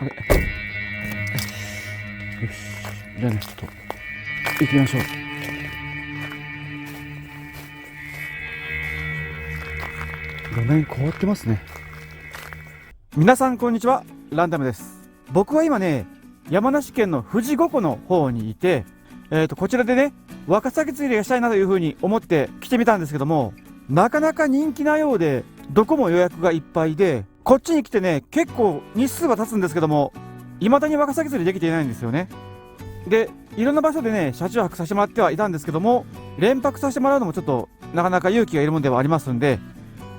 あれよし、じゃあね、ちょっと行きましょう。画面変わってますね。皆さんこんにちは、ランダムです。僕は今ね、山梨県の富士五湖の方にいて、こちらでね、ワカサギ釣りがしたいなというふうに思って来てみたんですけども、なかなか人気なようで、どこも予約がいっぱいで、こっちに来てね、結構日数は経つんですけども、未だにワカサギ釣りできていないんですよね。で、いろんな場所でね、車中泊させてもらってはいたんですけども、連泊させてもらうのもちょっとなかなか勇気がいるもんではありますんで、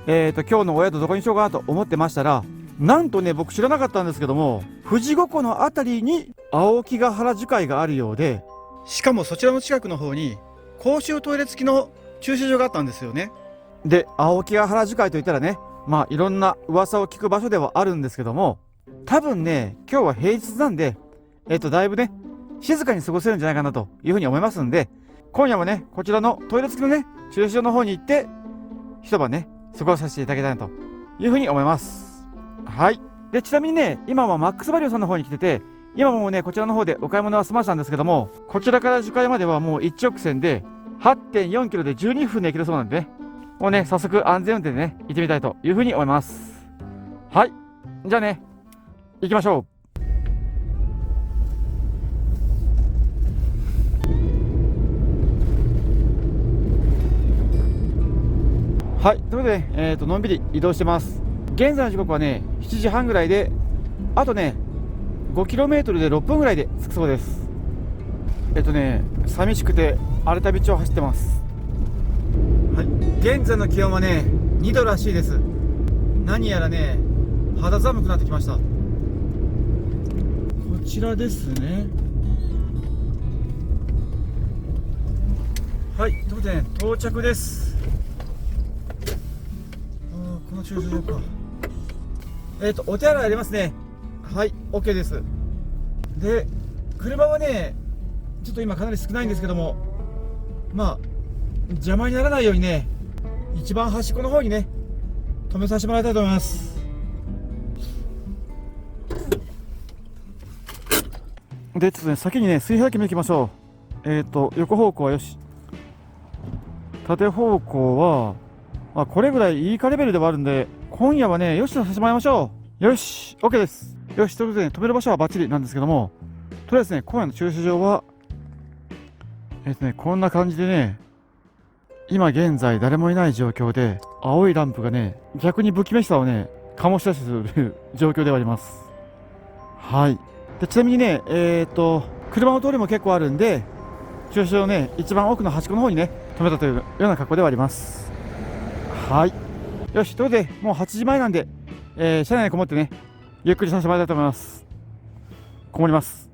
今日のお宿どこにしようかなと思ってましたら、なんとね、僕知らなかったんですけども、富士五湖のあたりに青木ヶ原樹海があるようで、しかもそちらの近くの方に公衆トイレ付きの駐車場があったんですよね。で、青木ヶ原樹海といったらね、まあいろんな噂を聞く場所ではあるんですけども、多分ね、今日は平日なんで、だいぶね、静かに過ごせるんじゃないかなというふうに思いますんで、今夜はね、こちらのトイレ付きのね、駐車場の方に行って、一晩ね、過ごさせていただきたいなというふうに思います。はい。で、ちなみにね、今はマックスバリューさんの方に来てて、今もね、こちらの方でお買い物は済ましたんですけども、こちらから樹海まではもう一直線で、8.4 キロで12分で行けるそうなんでね、もうね、早速安全運転でね、行ってみたいというふうに思います。はい。じゃあね、行きましょう。はい、ということで、のんびり移動してます。現在の時刻はね、7時半ぐらいで、あとね、5km で6分ぐらいで着くそうです。寂しくて荒れた道を走ってます。はい、現在の気温はね、2度らしいです。何やらね、肌寒くなってきました。こちらですね。はい、ということで、ね、到着です。この駐車場か。お手洗いありますね。はい、OK です。で、車はね、ちょっと今かなり少ないんですけども、まあ、邪魔にならないようにね、一番端っこの方にね、止めさせてもらいたいと思います。で、ちょっとね、先にね、水平だけ見ていきましょう。横方向はよし。縦方向は、まあ、これぐらいいいかレベルではあるんで、今夜はね、よしとさせてもらいましょう。よし、OK です。よし、ということで、ね、止める場所はバッチリなんですけども、とりあえずね、今夜の駐車場は、こんな感じでね、今現在誰もいない状況で、青いランプがね、逆に不気味さをね、醸し出してする状況ではあります。はい。で、ちなみにね、車の通りも結構あるんで、駐車場ね、一番奥の端っこの方にね、止めたというような格好ではあります。はい。よし、ということで、もう8時前なんで、車内にこもってね、ゆっくりさせてもらいたいと思います。こもります。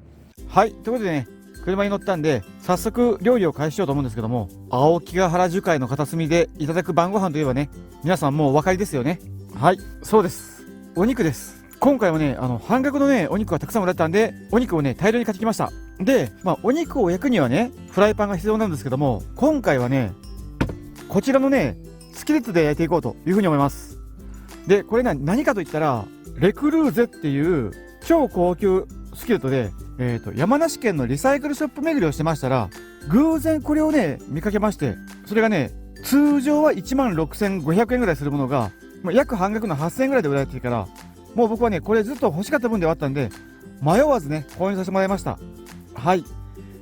はい。ということでね、車に乗ったんで、早速料理を開始しようと思うんですけども、青木ヶ原樹海の片隅でいただく晩ご飯といえばね、皆さんもうお分かりですよね。はい。そうです。お肉です。今回はね、半額のね、お肉がたくさん売られたんで、お肉をね、大量に買ってきました。で、まあ、お肉を焼くにはね、フライパンが必要なんですけども、今回はね、こちらのね、スキレットで焼いていこうというふうに思います。で、これね、何かといったら、レクルーゼっていう超高級スキレットで、山梨県のリサイクルショップ巡りをしてましたら、偶然これをね、見かけまして、それがね、通常は16,500円ぐらいするものが、約半額の8,000円ぐらいで売られてるから、もう僕はね、これずっと欲しかった分ではあったんで、迷わずね、購入させてもらいました。はい。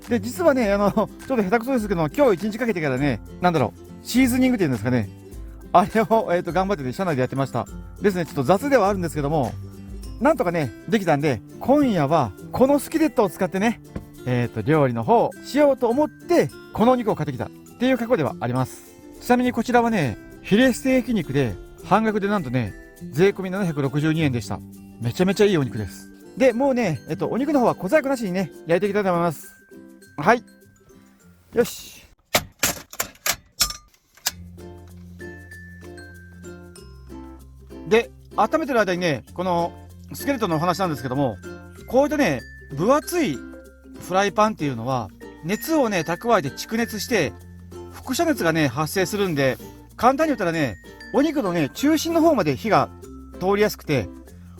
で、実はね、ちょっと下手くそですけど、今日1日かけてからね、なんだろう、シーズニングっていうんですかね、あれを、頑張ってね、社内でやってました。ですね、ちょっと雑ではあるんですけども、なんとかね、できたんで、今夜は、このスキレットを使ってね、料理の方をしようと思って、このお肉を買ってきたっていう格好ではあります。ちなみにこちらはね、ヒレステーキ肉で、半額でなんとね、税込み762円でした。めちゃめちゃいいお肉です。で、もうね、お肉の方は小細工なしにね、焼いていきたいと思います。はい。よし。で、温めてる間にね、このスケルトンのお話なんですけども、こういったね、分厚いフライパンっていうのは、熱をね、蓄えて蓄熱して、輻射熱がね、発生するんで、簡単に言ったらね、お肉のね、中心の方まで火が通りやすくて、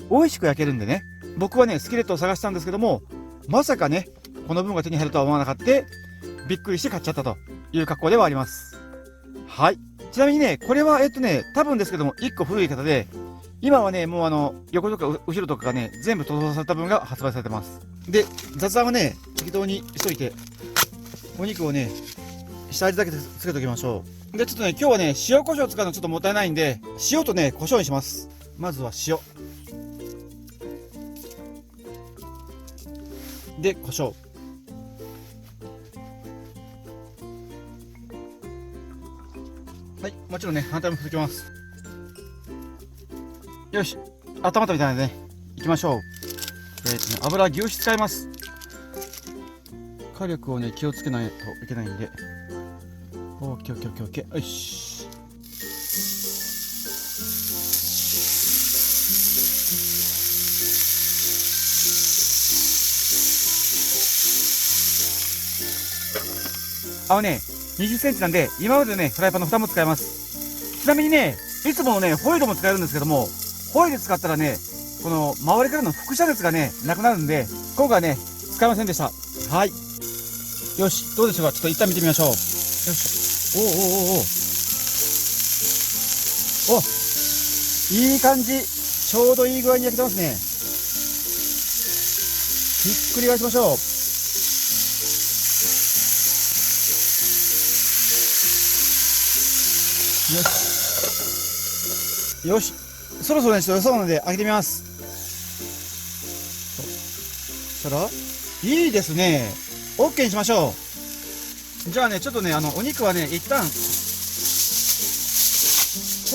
美味しく焼けるんでね、僕はねスキレットを探したんですけども、まさかねこの分が手に入るとは思わなかった。びっくりして買っちゃったという格好ではあります。はい。ちなみにね、これは多分ですけども1個古い方で、今はねもう横とか後ろとかがね全部塗装された分が発売されてます。で、雑談はね適当にしといて、お肉をね下味だけつけておきましょう。で、ちょっとね今日はね塩コショウ使うのちょっともったいないんで、塩とね胡椒にします。まずは塩で胡椒、はい、もちろんね反対も拭きます。よし、温まったみたいなんでねいきましょう。油牛脂使います。火力をね気をつけないといけないんで、オッケーオッケーオッケーオッケー、よし。20センチなんで今までねフライパンの蓋も使います。ちなみにねいつものねホイルも使えるんですけども、ホイル使ったらねこの周りからの輻射熱がねなくなるんで、今回はね使いませんでした。はい、よし、どうでしょうか。ちょっと一旦見てみましょう。よいしょ。おおおおおお、いい感じ。ちょうどいい具合に焼けてますね。ひっくり返しましょう。よしよし、そろそろねちょっと良さそうなので開けてみます。そしたらいいですね。 OK にしましょう。じゃあねちょっとねお肉はね一旦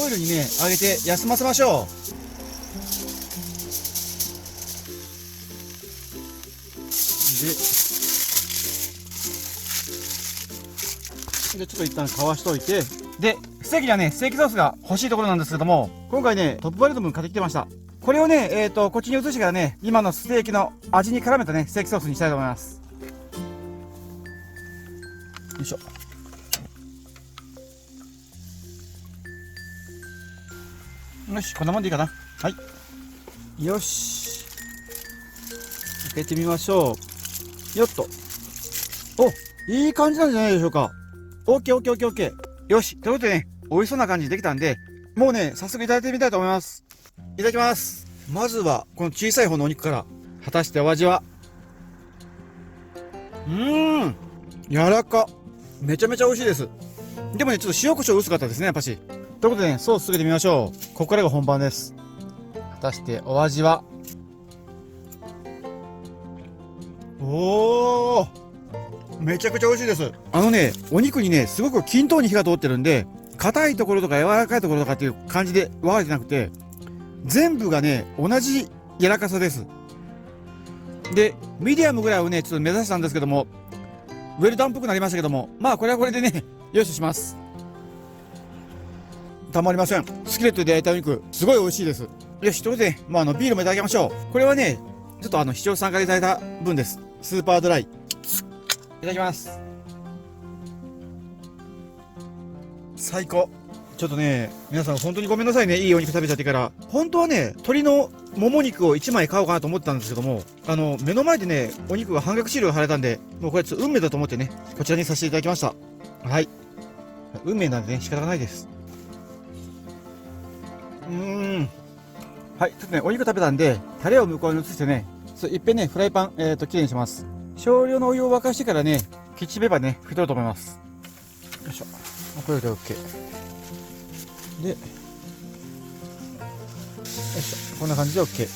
ホイルにね揚げて休ませましょう。でちょっと一旦かわしといて、でステーキにはねステーキソースが欲しいところなんですけども、今回ねトップバリュード分買ってきてました。これをねこっちに移してからね今のステーキの味に絡めたねステーキソースにしたいと思います。よいしょ。よし、こんなもんでいいかな。はい、よし、開けてみましょう。よっと。お、いい感じなんじゃないでしょうか。オッケーオッケーオッケーオッケー。よし、ということでね美味しそうな感じにできたんで、もうね早速いただいてみたいと思います。いただきます。まずはこの小さい方のお肉から。果たしてお味は。柔らか。めちゃめちゃ美味しいです。でもねちょっと塩コショウ薄かったですねやっぱし。ということでねソースつけてみましょう。ここからが本番です。果たしてお味は。おお、めちゃくちゃ美味しいです。お肉にねすごく均等に火が通ってるんで、硬いところとか柔らかいところとかっていう感じで分かれてなくて、全部がね同じ柔らかさです。でミディアムぐらいをねちょっと目指したんですけども、ウェルダンっぽくなりましたけども、まあこれはこれでねよしとします。たまりません。スキレットで焼いたお肉すごい美味しいです。よし、ということで、ビールもいただきましょう。これはねちょっと視聴参加でいただいた分です。スーパードライいただきます。最高。ちょっとね皆さん本当にごめんなさいね、いいお肉食べちゃってから。本当はね鶏のもも肉を1枚買おうかなと思ってたんですけども、目の前でねお肉が半額シールが貼られたんで、もうこれちょっと運命だと思ってねこちらにさせていただきました。はい、運命なんでね仕方がないです。はい、ちょっとねお肉食べたんでタレを向こうに移してね、いっぺんねフライパンきれいにします。少量のお湯を沸かしてからねキッチンペーパーね拭き取ろうと思います。よいしょ、これで OK で、よいしょ、こんな感じで OK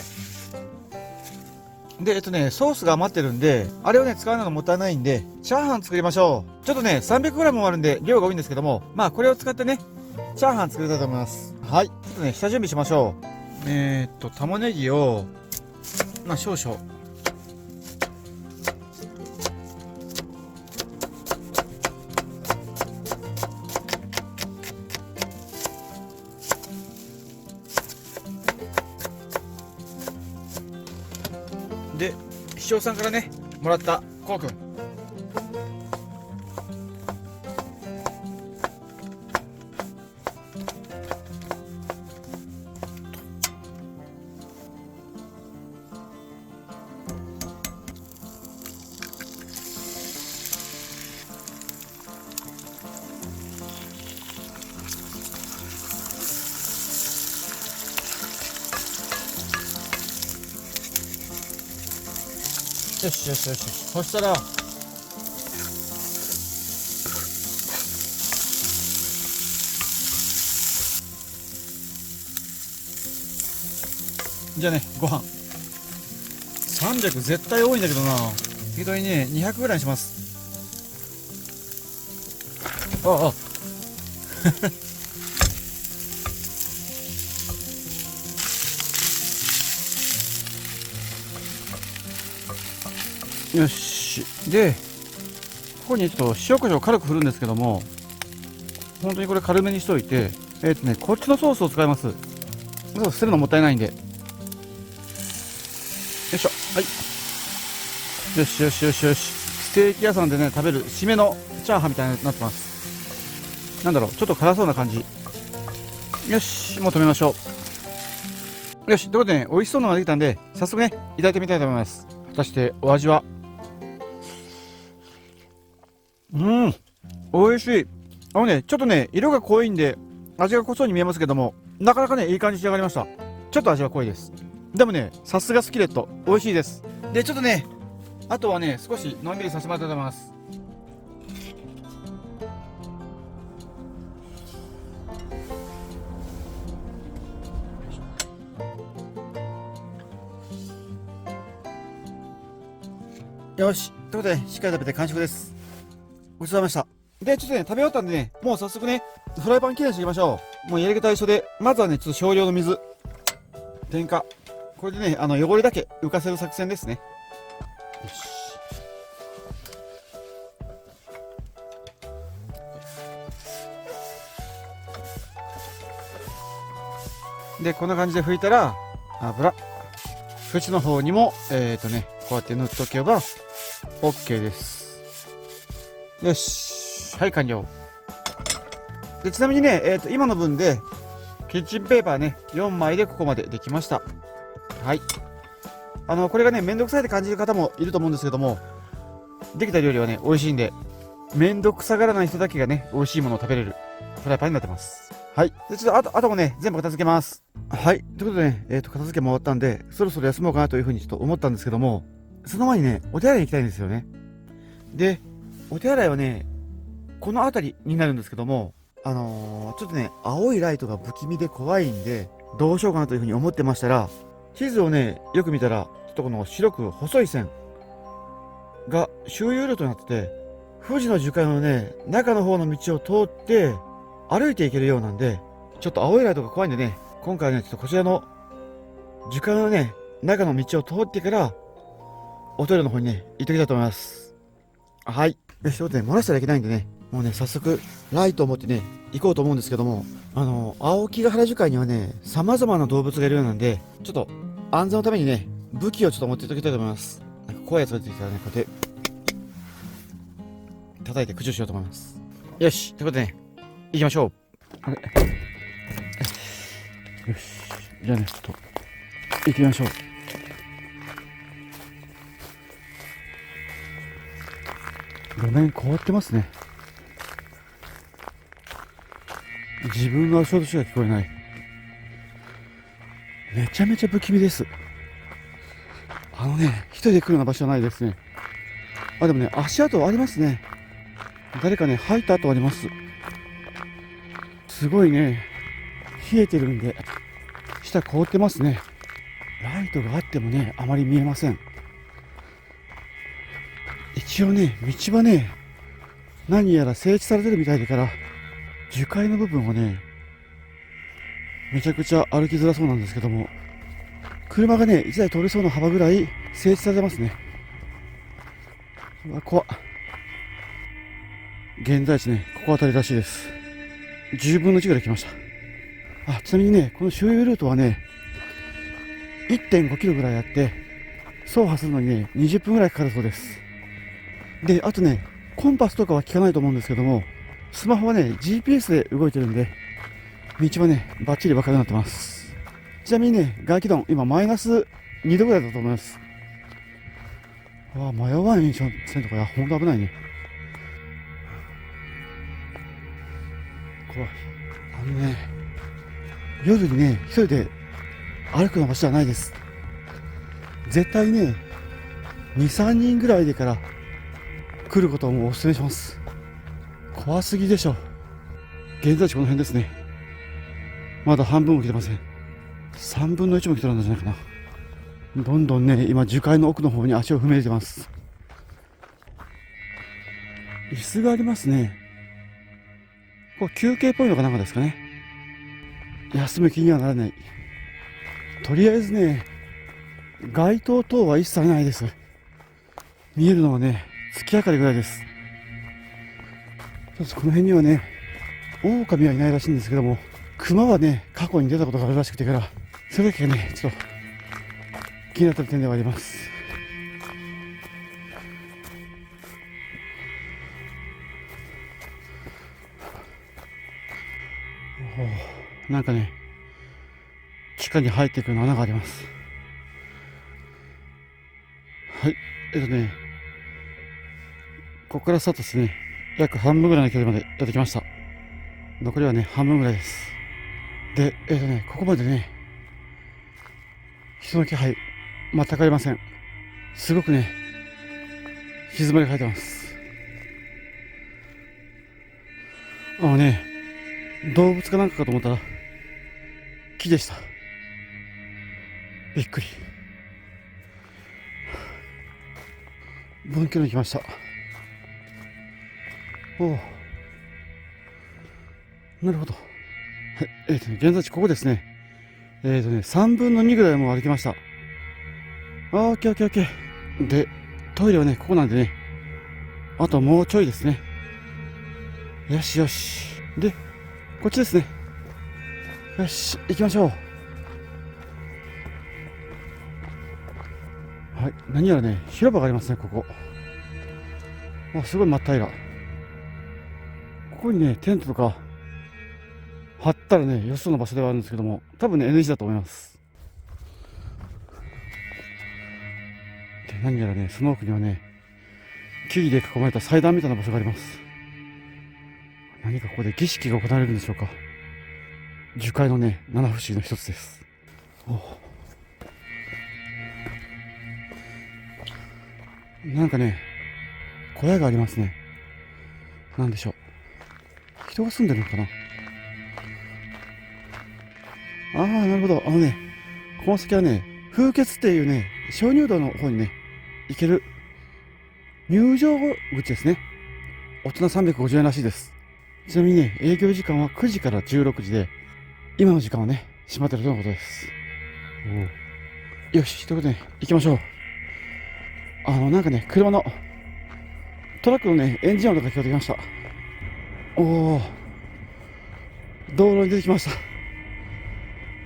で、ソースが余ってるんで、あれをね使うのがもったいないんでチャーハン作りましょう。ちょっとね 300g もあるんで量が多いんですけども、まあこれを使ってねチャーハン作りたいと思います。はい、ちょっとね下準備しましょう。玉ねぎを少々、で視聴さんからねもらったコウくん、よしよしよし。そしたら、じゃあね、ご飯。300絶対多いんだけどな。適当にね、200ぐらいにします。ああ。よし。で、ここにちょっと塩コショウ軽く振るんですけども、本当にこれ軽めにしといて、こっちのソースを使います。そう捨てるのもったいないんで。よいしょ。はい。よしよしよしよし。ステーキ屋さんでね、食べる締めのチャーハンみたいになってます。なんだろう、ちょっと辛そうな感じ。よし、もう止めましょう。よし、ということでね、美味しそうなのができたんで、早速ね、いただいてみたいと思います。果たしてお味は。美味しい。ちょっとね、色が濃いんで、味が濃そうに見えますけども、なかなかね、いい感じに仕上がりました。ちょっと味は濃いです。でもね、さすがスキレット、美味しいです。で、ちょっとね、あとはね、少しのんびりさせてもらいたいと思います。よし、ということで、しっかり食べて完食です。ごちそうさまでした。で、ちょっとね、食べ終わったんでね、もう早速ね、フライパンきれいにしていきましょう。もうやり方は一緒で、まずはね、ちょっと少量の水、添加。これでね、汚れだけ浮かせる作戦ですね。よし。で、こんな感じで拭いたら、油。縁の方にも、こうやって塗っとけば、OK です。よし。はい、完了。で、ちなみにね、今の分で、キッチンペーパーね、4枚でここまでできました。はい。これがね、めんどくさいって感じる方もいると思うんですけども、できた料理はね、美味しいんで、めんどくさがらない人だけがね、美味しいものを食べれるフライパンになってます。はい。で、ちょっとあともね、全部片付けます。はい。ということでね、片付けも終わったんで、そろそろ休もうかなというふうにちょっと思ったんですけども、その前にね、お手洗いに行きたいんですよね。で、お手洗いはね、この辺りになるんですけども、ちょっとね、青いライトが不気味で怖いんで、どうしようかなというふうに思ってましたら、地図をね、よく見たら、ちょっとこの白く細い線が周遊ルートになってて、富士の樹海のね、中の方の道を通って、歩いていけるようなんで、ちょっと青いライトが怖いんでね、今回はね、ちょっとこちらの樹海のね、中の道を通ってから、おトイレの方にね、行ってきたいと思います。はい。よし、ということで、漏らしたらいけないんでね、もうね、早速、ライトを持ってね、行こうと思うんですけども、青木ヶ原樹海にはね、様々な動物がいるようなんで、ちょっと、安全のためにね、武器をちょっと持っていただきたいと思います。なんか怖いやつが出てきたらね、こうやって、叩いて駆除しようと思います。よし、ということでね、行きましょう。あれよし、じゃあね、ちょっと、行きましょう。路面変わってますね。自分の足音しか聞こえない。めちゃめちゃ不気味です。一人で来るような場所はないですね。でもね、足跡ありますね。誰かね、吐いた跡あります。すごいね、冷えてるんで、下凍ってますね。ライトがあってもね、あまり見えません。一応ね、道はね、何やら整地されてるみたいだから、樹海の部分はね、めちゃくちゃ歩きづらそうなんですけども、車がね、1台通れそうな幅ぐらい整地されてますね。うわ、怖っ。現在地ね、ここあたりらしいです。10分の1ぐらい来ました。ちなみにね、この周遊ルートはね、1.5 キロぐらいあって、走破するのにね、20分ぐらいかかるそうです。で、あとね、コンパスとかは効かないと思うんですけども、スマホはね、GPS で動いてるんで、道はね、バッチリ分かるようになってます。ちなみにね、外気温、今マイナス2度ぐらいだと思います。迷わんようにせんとか、ほんと危ないね。怖い。夜にね、一人で歩くような場所じゃないです。絶対ね、2、3人ぐらいでから来ることをもうお勧めします。怖すぎでしょ。現在地この辺ですね。まだ半分も来てません。3分の1も来てるんじゃないかな。どんどんね、今樹海の奥の方に足を踏み入れてます。椅子がありますね。これ休憩ポイントかなんかですかね。休む気にはならない。とりあえずね、街灯等は一切ないです。見えるのはね、月明かりぐらいです。この辺にはね、狼はいないらしいんですけども、熊はね、過去に出たことがあるらしくてから、それだけがね、ちょっと気になった点ではあります。なんかね、地下に入っていく穴があります。はい、ここからスタートですね。約半分ぐらいの距離までやってきました。残りはね、半分ぐらいです。で、ここまでね、人の気配、全くありません。すごくね、静まり返ってます。動物かなんかかと思ったら、木でした。びっくり。分岐に来ました。おお。なるほど。はい、現在地ここですね。3分の2ぐらいもう歩きました。オッケーオッケーオッケー。で、トイレはね、ここなんでね。あともうちょいですね。よしよし。で、こっちですね。よし、行きましょう。はい、何やらね、広場がありますね、ここ。あ、すごい真っ平ら。ここにね、テントとか張ったらね、よさそうな場所ではあるんですけども、多分ね、NG だと思います。で、何やらね、その奥にはね、木々で囲まれた祭壇みたいな場所があります。何かここで儀式が行われるんでしょうか。樹海のね、七不思議の一つです。なんかね、小屋がありますね。なんでしょう。人が住んでるのかな。ああ、なるほど。この先はね、風穴っていうね、鍾乳洞の方にね、行ける入場口ですね。大人350円らしいです。ちなみにね、営業時間は9時から16時で、今の時間はね、閉まってるとのことです。よし、ということで、行きましょう。なんかね、車のトラックのね、エンジン音が聞こえてきました。おお、道路に出てきました。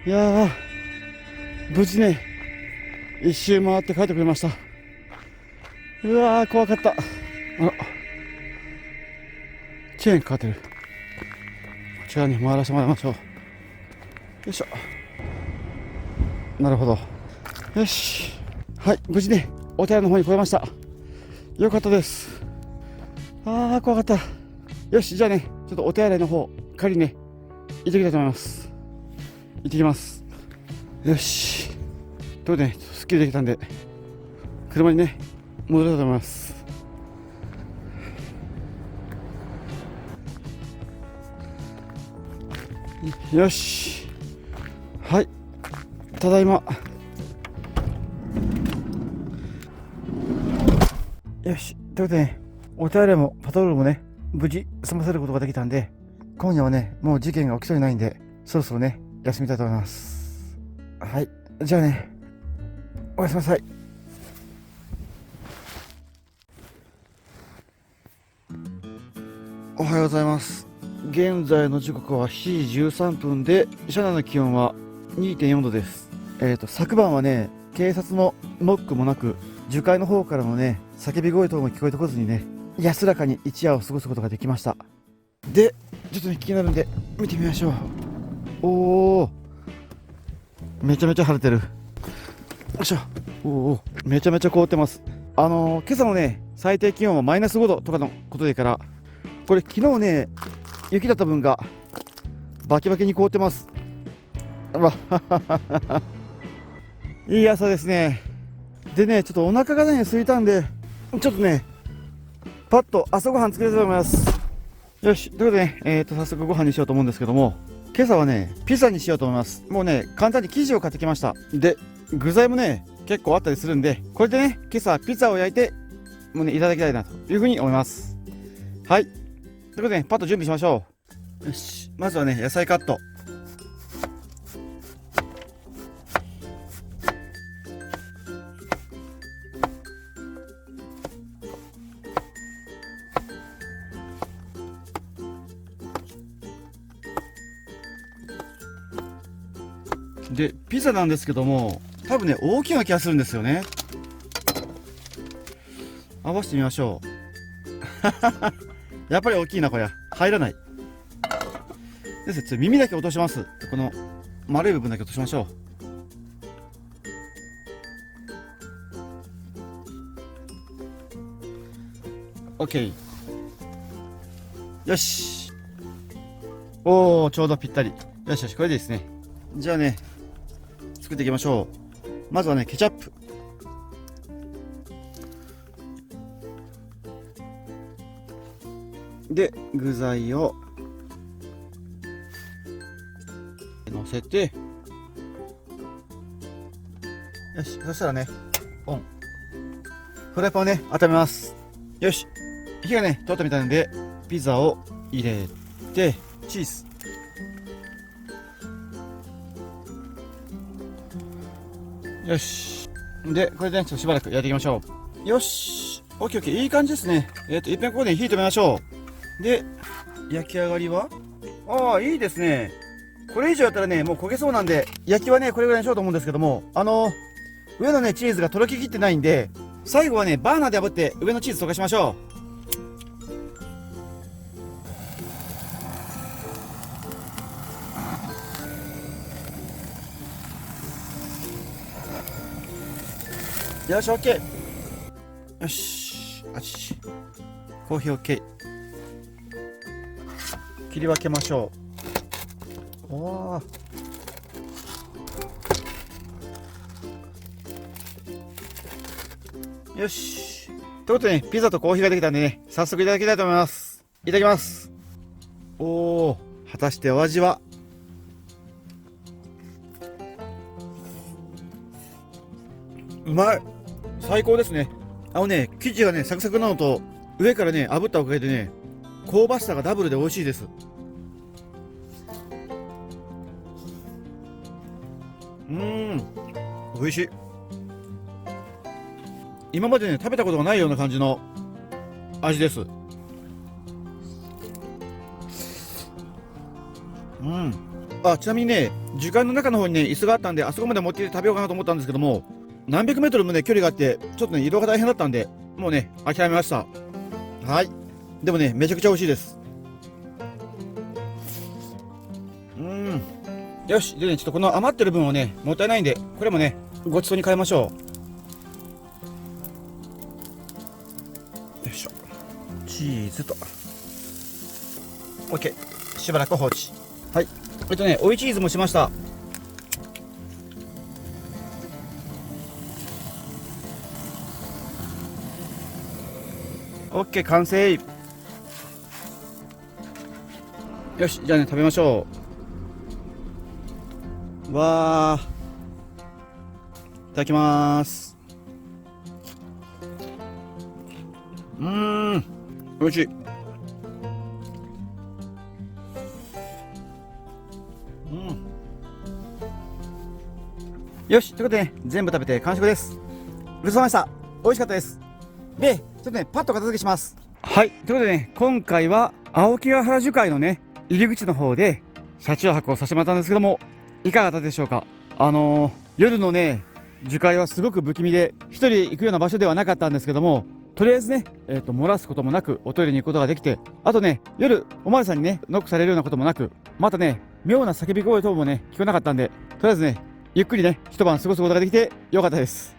いやー、無事ね、一周回って帰ってくれました。うわー、怖かった。チェーンかかってる。こちらに回らせてもらいましょう。よいしょ。なるほど。よし。はい、無事ね、お寺の方に来れました。よかったです。怖かった。よし、じゃあね、ちょっとお手洗いの方、借りね、行ってきたいと思います。行ってきます。よし。ということでね、すっきりできたんで、車にね、戻ろうと思います。よし。はい。ただいま。よし。ということでね、お手洗いもパトロールもね、無事済ませることができたんで、今夜はね、もう事件が起きそうにないんで、そろそろね、休みたいと思います。はい。じゃあね、おやすみなさい。おはようございます。現在の時刻は7時13分で、車内の気温は 2.4 度です。昨晩はね、警察のノックもなく、樹海の方からのね、叫び声等も聞こえてこずにね、安らかに一夜を過ごすことができました。で、ちょっとね、気になるんで、見てみましょう。おー、めちゃめちゃ晴れてる。よいしょ。おー、めちゃめちゃ凍ってます。今朝のね、最低気温はマイナス5度とかのことでから、これ昨日ね、雪だった分がバキバキに凍ってます。いい朝ですね。でね、ちょっとお腹がね、空いたんで、ちょっとね、パッと朝ごはん作りたいと思います。よし、ということでね、早速ご飯にしようと思うんですけども、今朝はね、ピザにしようと思います。もうね、簡単に生地を買ってきました。で、具材もね、結構あったりするんで、これでね、今朝ピザを焼いて、もうね、いただきたいなというふうに思います。はい。ということでね、パッと準備しましょう。よし、まずはね、野菜カット。で、ピザなんですけども、多分ね、大きな気がするんですよね。合わせてみましょう。やっぱり大きいな、これ。入らない。ですね、耳だけ落とします。この丸い部分だけ落としましょう。OK。よし。おー、ちょうどぴったり。よしよし、これでいいですね。じゃあね、作っていきましょう。まずはね、ケチャップ。で、具材を乗せて、よし、そしたらね、オン。フライパンをね、温めます。よし、火がね、通ったみたいなんで、ピザを入れて、チーズ。よし。で、これでね、ちょっとしばらくやっていきましょう。よし。オッケーオッケー。いい感じですね。一遍ここで火止めましょう。で、焼き上がりはああ、いいですね。これ以上やったらね、もう焦げそうなんで、焼きはね、これぐらいにしようと思うんですけども、上のね、チーズがとろけきってないんで、最後はね、バーナーで炙って上のチーズ溶かしましょう。よし、オッケー。よし。あち。コーヒーオッケー。切り分けましょう。おー。よし。ということでね、ピザとコーヒーができたんでね、早速いただきたいと思います。いただきます。おー、果たしてお味は。うまい。最高ですね。生地がね、サクサクなのと、上からね、炙ったおかげでね、香ばしさがダブルで美味しいです。美味しい。今までね、食べたことがないような感じの味です。ちなみにね、時間の中の方にね、椅子があったんで、あそこまで持ってきて食べようかなと思ったんですけども、何百メートルもね、距離があって、ちょっとね、移動が大変だったんで、もうね、諦めました。はい。でもね、めちゃくちゃ美味しいです。よし。でね、ちょっとこの余ってる分をね、もったいないんで、これもね、ごちそうに変えましょう。よいしょ。チーズと。OK。しばらく放置。はい。追いチーズもしました。OK、完成。よし、じゃあね、食べましょう。わー。いただきまーす。美味しい。よし、ということでね、全部食べて完食です。ごちそうさまでした。美味しかったです。で、ちょっとね、パッと片付けします。はい、ということでね、今回は青木ヶ原樹海のね、入り口の方で車中泊をさせてもらったんですけども、いかがだったでしょうか。夜のね、樹海はすごく不気味で、一人行くような場所ではなかったんですけども、とりあえずね、漏らすこともなくおトイレに行くことができて、あとね、夜おまわりさんにね、ノックされるようなこともなく、またね、妙な叫び声等もね、聞こえなかったんで、とりあえずね、ゆっくりね、一晩過ごすことができてよかったです。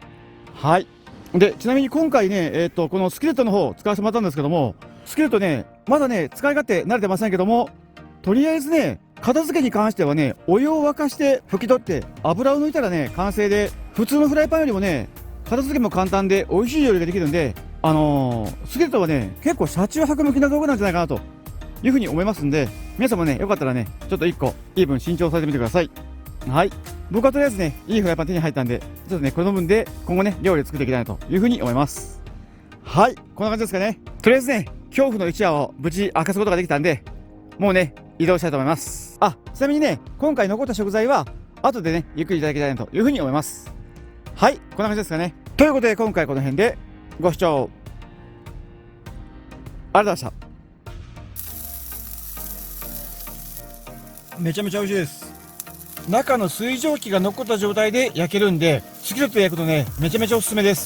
はい。で、ちなみに今回ね、このスキレットの方使わせてもらったんですけども、スキレットね、まだね、使い勝手慣れてませんけども、とりあえずね、片付けに関してはね、お湯を沸かして拭き取って、油を抜いたらね、完成で、普通のフライパンよりもね、片付けも簡単で美味しい料理ができるんで、スケルトンはね、結構車中泊向きな道具なんじゃないかなというふうに思いますんで、皆さんもね、よかったらね、ちょっと1個、いい分新調されてみてください。はい。僕はとりあえずね、いいフライパン手に入ったんで、ちょっとね、この分で今後ね、料理を作っていきたいなというふうに思います。はい。こんな感じですかね。とりあえずね、恐怖の一夜を無事明かすことができたんで、もうね、移動したいと思います。あ、ちなみにね、今回残った食材は、後でね、ゆっくりいただきたいなというふうに思います。はい。こんな感じですかね。ということで、今回この辺でご視聴ありがとうございました。めちゃめちゃ美味しいです。中の水蒸気が残った状態で焼けるんで、スキレットで焼くとね、めちゃめちゃおすすめです。